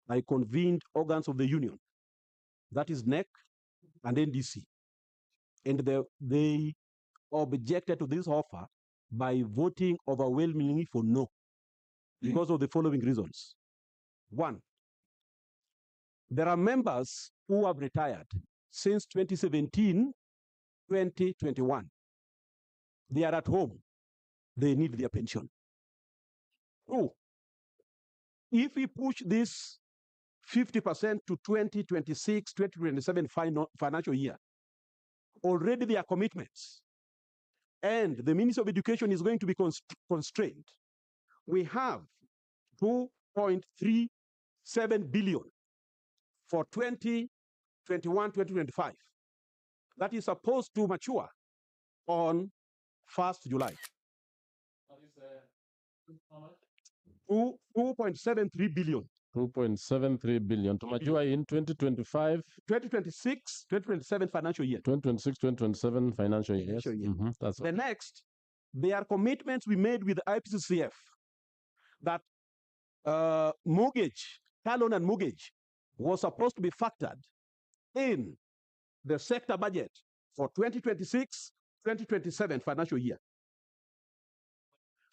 I convened organs of the union, that is NEC and NDC, and they objected to this offer by voting overwhelmingly for no, because of the following reasons. One, there are members who have retired since 2017, 2021. They are at home. They need their pension. Two, if we push this 50% to 2026, 2027 financial year, already there are commitments, and the Ministry of Education is going to be constrained. We have 2.37 billion for 2021, 2025. That is supposed to mature on 1st July. 2.73 billion. 2.73 billion to mature in 2025, 2026, 2027 financial year. 2026, 2027 financial year. Yes. That's the next. There are commitments we made with IPCCF that mortgage, car loan and mortgage was supposed to be factored in the sector budget for 2026, 2027 financial year.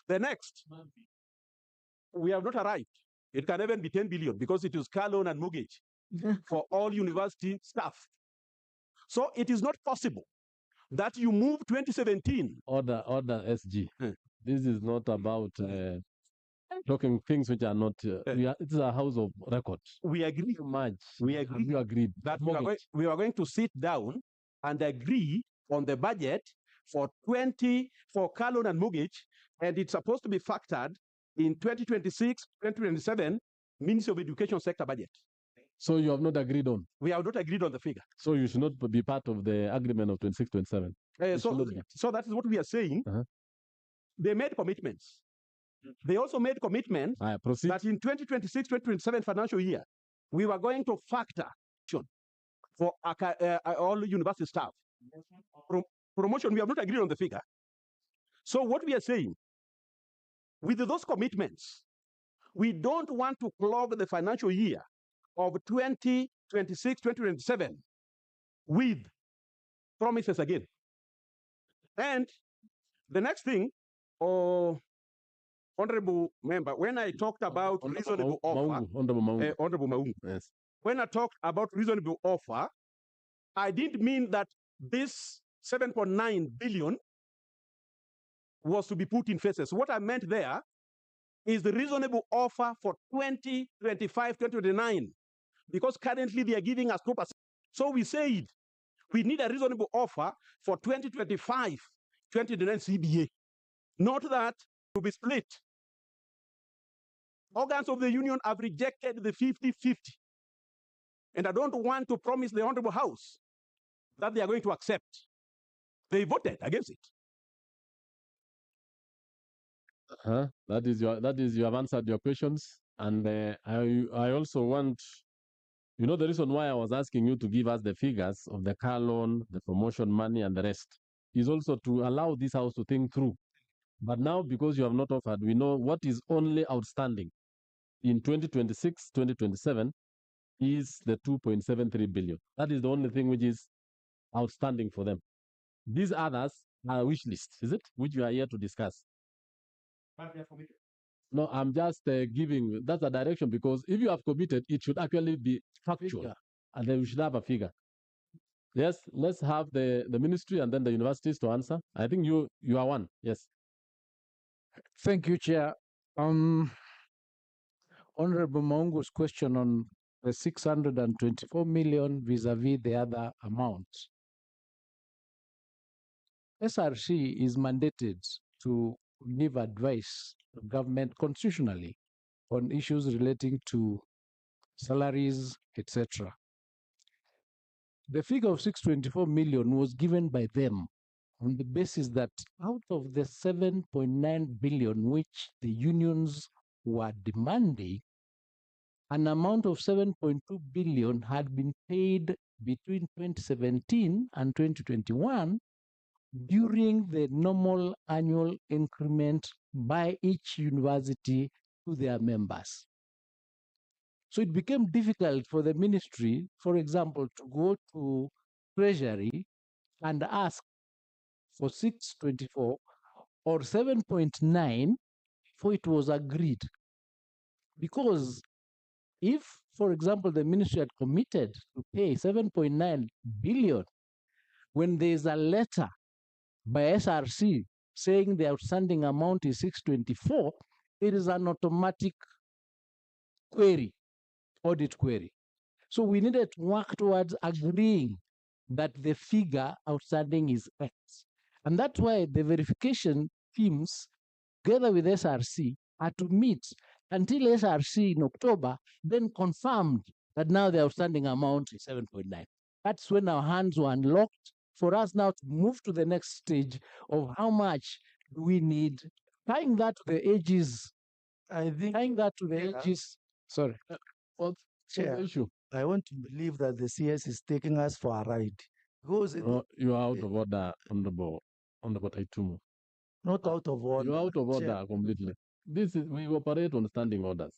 The next, we have not arrived. It can even be 10 billion because it is car loan and mortgage for all university staff. So it is not possible that you move 2017. Order SG. This is not about talking things which are not. It is a house of records. We agree. We agree. Have you agreed that we are going to sit down and agree on the budget for car loan and mortgage, and it's supposed to be factored in 2026, 2027 Ministry of Education sector budget. So you have not agreed on? We have not agreed on the figure. So you should not be part of the agreement of 26, 27? So that is what we are saying. They made commitments. They also made commitments that in 2026, 2027 financial year, we were going to factor for all university staff. Promotion, we have not agreed on the figure. So what we are saying, with those commitments, we don't want to clog the financial year of 2026, 2027 with promises again. And the next thing, Honorable Member, when I talked about reasonable offer, Honorable Maungu, yes. When I talked about reasonable offer, I didn't mean that this 7.9 billion was to be put in phases. What I meant there is the reasonable offer for 2025, 2029, because currently they are giving us 2%. So we said we need a reasonable offer for 2025, 2029 CBA. Not that to be split. Organs of the union have rejected the 50-50. And I don't want to promise the Honorable House that they are going to accept. They voted against it. That is you have answered your questions. And I also want, the reason why I was asking you to give us the figures of the car loan, the promotion money, and the rest is also to allow this house to think through. But now, because you have not offered, we know what is only outstanding in 2026, 2027 is the 2.73 billion. That is the only thing which is outstanding for them. These others are wish lists, is it? Which we are here to discuss. No, I'm just giving, that's a direction, because if you have committed, it should actually be factual, and then we should have a figure. Yes, let's have the ministry and then the universities to answer. I think you are one, yes. Thank you, Chair. Honorable Maungu's question on the 624 million vis-a-vis the other amounts. SRC is mandated to give advice to government constitutionally on issues relating to salaries, etc. The figure of 624 million was given by them on the basis that out of the 7.9 billion which the unions were demanding, an amount of 7.2 billion had been paid between 2017 and 2021 during the normal annual increment by each university to their members. So it became difficult for the ministry, for example, to go to Treasury and ask for 624 or 7.9 before it was agreed. Because if, for example, the ministry had committed to pay 7.9 billion, when there is a letter by SRC saying the outstanding amount is 624, it is an automatic query, audit query. So we needed to work towards agreeing that the figure outstanding is X. And that's why the verification teams, together with SRC, had to meet until SRC in October then confirmed that now the outstanding amount is 7.9. That's when our hands were unlocked for us now to move to the next stage of how much do we need, tying that to the ages. I think, Tying that to the ages. Sorry. What's Chair, the issue? I want to believe that the CS is taking us for a ride. Because You are out of order, Honorable Taitumu. not out of order. You're out of order Chair. completely. This is we operate on standing orders.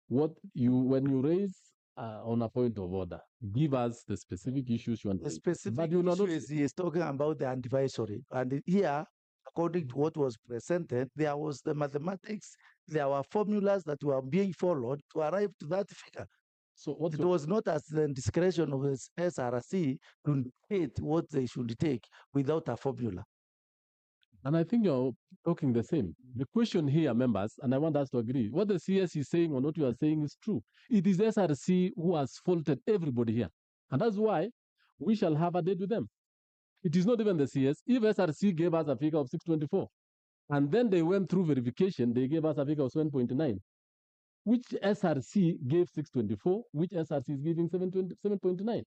When you raise on a point of order, give us the specific issues you want. The to specific but you are issue not. is he is talking about the advisory. And here, according to what was presented, there was the mathematics, there were formulas that were being followed to arrive to that figure. So what's It was not at the discretion of the SRC to dictate what they should take without a formula. And I think you're talking the same. The question here, members, and I want us to agree, what the CS is saying on what you are saying is true. It is SRC who has faulted everybody here. And that's why we shall have a date with them. It is not even the CS. If SRC gave us a figure of 624, and then they went through verification, they gave us a figure of 7.9. Which SRC gave 624, which SRC is giving 7.9.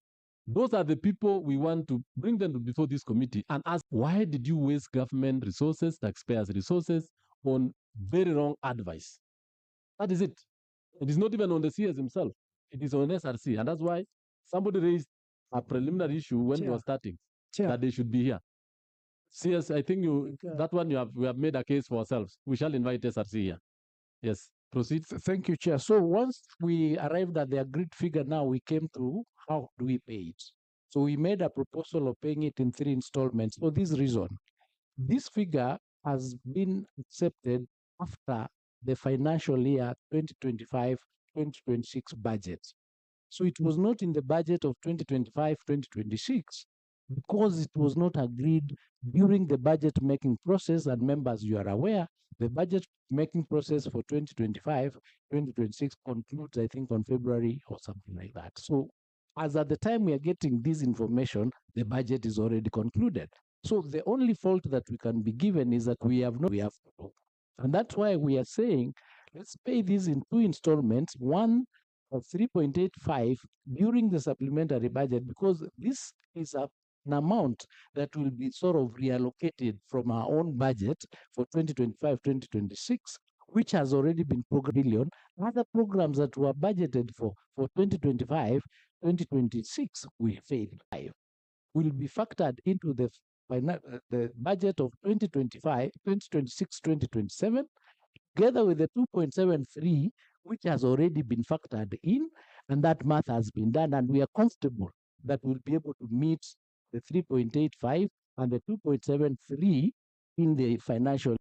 Those are the people we want to bring them before this committee and ask, why did you waste government resources, taxpayers' resources, on very wrong advice? That is it. It is not even on the CS himself. It is on SRC. And that's why somebody raised a preliminary issue when we were starting, that they should be here. CS, I think that one we have made a case for ourselves. We shall invite SRC here. Yes, proceed. Thank you, Chair. So once we arrived at the agreed figure, now we came to how do we pay it. So we made a proposal of paying it in 3 installments for this reason. This figure has been accepted after the financial year 2025-2026 budget. So it was not in the budget of 2025-2026 because it was not agreed during the budget making process. And members, you are aware, the budget making process for 2025-2026 concludes, I think, on February or something like that. So as at the time we are getting this information, the budget is already concluded. So the only fault that we can be given is that we have to do. And that's why we are saying, let's pay this in 2 installments, one of 3.85 during the supplementary budget, because this is an amount that will be sort of reallocated from our own budget for 2025-2026, which has already been programmed. Other programs that were budgeted for 2025-2026 will fail. Will be factored into the budget of 2025, 2026, 2027, together with the 2.73, which has already been factored in, and that math has been done, and we are comfortable that we'll be able to meet the 3.85 and the 2.73 in the financial